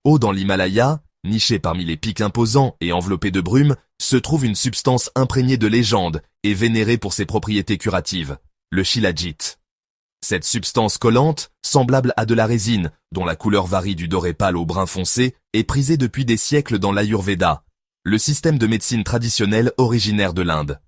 Haut dans l'Himalaya, niché parmi les pics imposants et enveloppé de brume, se trouve une substance imprégnée de légende et vénérée pour ses propriétés curatives, le shilajit. Cette substance collante, semblable à de la résine, dont la couleur varie du doré pâle au brun foncé, est prisée depuis des siècles dans l'Ayurveda, le système de médecine traditionnel originaire de l'Inde.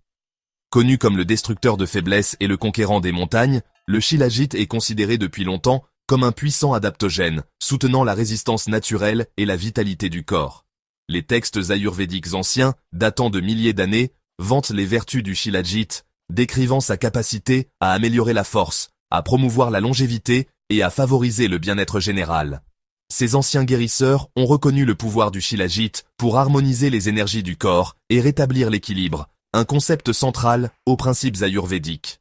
Connu comme le destructeur de faiblesse et le conquérant des montagnes, le shilajit est considéré depuis longtemps comme un puissant adaptogène, soutenant la résistance naturelle et la vitalité du corps. Les textes ayurvédiques anciens, datant de milliers d'années, vantent les vertus du shilajit, décrivant sa capacité à améliorer la force, à promouvoir la longévité et à favoriser le bien-être général. Ces anciens guérisseurs ont reconnu le pouvoir du shilajit pour harmoniser les énergies du corps et rétablir l'équilibre, un concept central aux principes ayurvédiques.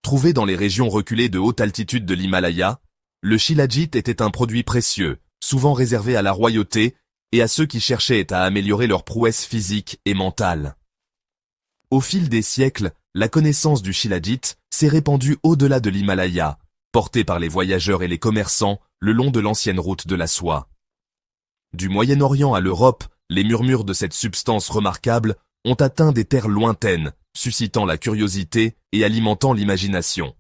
Trouvé dans les régions reculées de haute altitude de l'Himalaya, le shilajit était un produit précieux, souvent réservé à la royauté et à ceux qui cherchaient à améliorer leur prouesse physique et mentale. Au fil des siècles, la connaissance du shilajit s'est répandue au-delà de l'Himalaya, portée par les voyageurs et les commerçants le long de l'ancienne route de la soie. Du Moyen-Orient à l'Europe, les murmures de cette substance remarquable ont atteint des terres lointaines, suscitant la curiosité et alimentant l'imagination.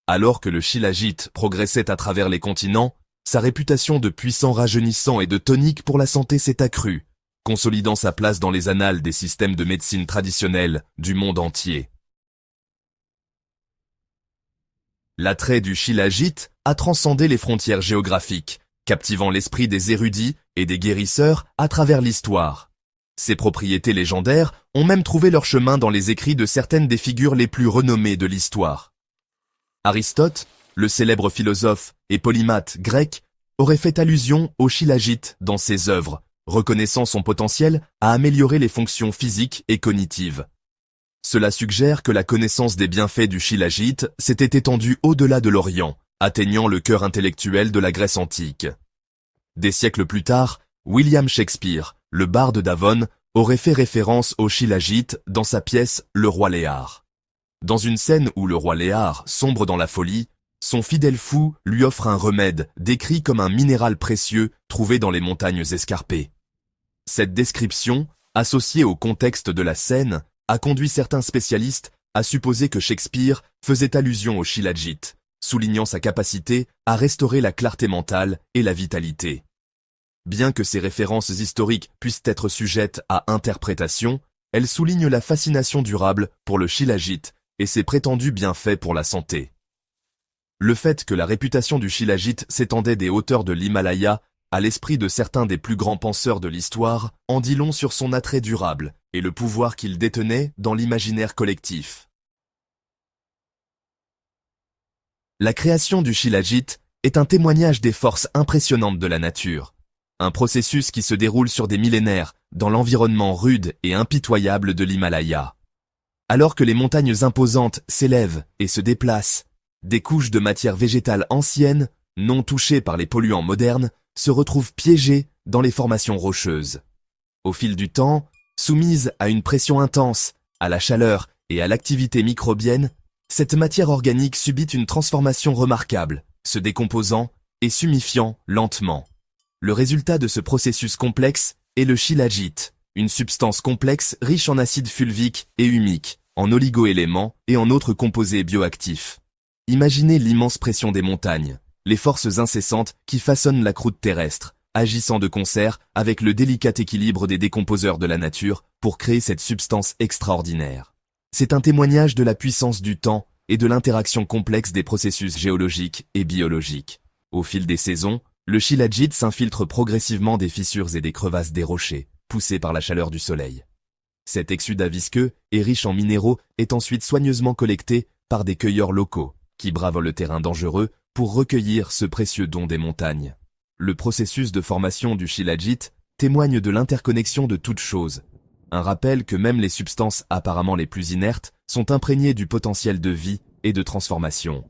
Alors que le shilajit progressait à travers les continents, sa réputation de puissant rajeunissant et de tonique pour la santé s'est accrue, consolidant sa place dans les annales des systèmes de médecine traditionnels du monde entier. L'attrait du shilajit a transcendé les frontières géographiques, captivant l'esprit des érudits et des guérisseurs à travers l'histoire. Ses propriétés légendaires ont même trouvé leur chemin dans les écrits de certaines des figures les plus renommées de l'histoire. Aristote, le célèbre philosophe et polymathe grec, aurait fait allusion au shilajit dans ses œuvres, reconnaissant son potentiel à améliorer les fonctions physiques et cognitives. Cela suggère que la connaissance des bienfaits du shilajit s'était étendue au-delà de l'Orient, atteignant le cœur intellectuel de la Grèce antique. Des siècles plus tard, William Shakespeare, le barde d'Avon, aurait fait référence au shilajit dans sa pièce Le Roi Léar. Dans une scène où le roi Léar sombre dans la folie, son fidèle fou lui offre un remède décrit comme un minéral précieux trouvé dans les montagnes escarpées. Cette description, associée au contexte de la scène, a conduit certains spécialistes à supposer que Shakespeare faisait allusion au shilajit, soulignant sa capacité à restaurer la clarté mentale et la vitalité. Bien que ces références historiques puissent être sujettes à interprétation, elles soulignent la fascination durable pour le shilajit et ses prétendus bienfaits pour la santé. Le fait que la réputation du shilajit s'étendait des hauteurs de l'Himalaya à l'esprit de certains des plus grands penseurs de l'histoire en dit long sur son attrait durable et le pouvoir qu'il détenait dans l'imaginaire collectif. La création du shilajit est un témoignage des forces impressionnantes de la nature, un processus qui se déroule sur des millénaires dans l'environnement rude et impitoyable de l'Himalaya. Alors que les montagnes imposantes s'élèvent et se déplacent, des couches de matière végétale ancienne, non touchées par les polluants modernes, se retrouvent piégées dans les formations rocheuses. Au fil du temps, soumise à une pression intense, à la chaleur et à l'activité microbienne, cette matière organique subit une transformation remarquable, se décomposant et s'humifiant lentement. Le résultat de ce processus complexe est le shilajit, une substance complexe riche en acide fulvique et humique, en oligoéléments et en autres composés bioactifs. Imaginez l'immense pression des montagnes, les forces incessantes qui façonnent la croûte terrestre, agissant de concert avec le délicat équilibre des décomposeurs de la nature pour créer cette substance extraordinaire. C'est un témoignage de la puissance du temps et de l'interaction complexe des processus géologiques et biologiques. Au fil des saisons, le shilajit s'infiltre progressivement des fissures et des crevasses des rochers, poussé par la chaleur du soleil. Cet exsudat visqueux et riche en minéraux est ensuite soigneusement collecté par des cueilleurs locaux, qui bravent le terrain dangereux pour recueillir ce précieux don des montagnes. Le processus de formation du shilajit témoigne de l'interconnexion de toutes choses. Un rappel que même les substances apparemment les plus inertes sont imprégnées du potentiel de vie et de transformation.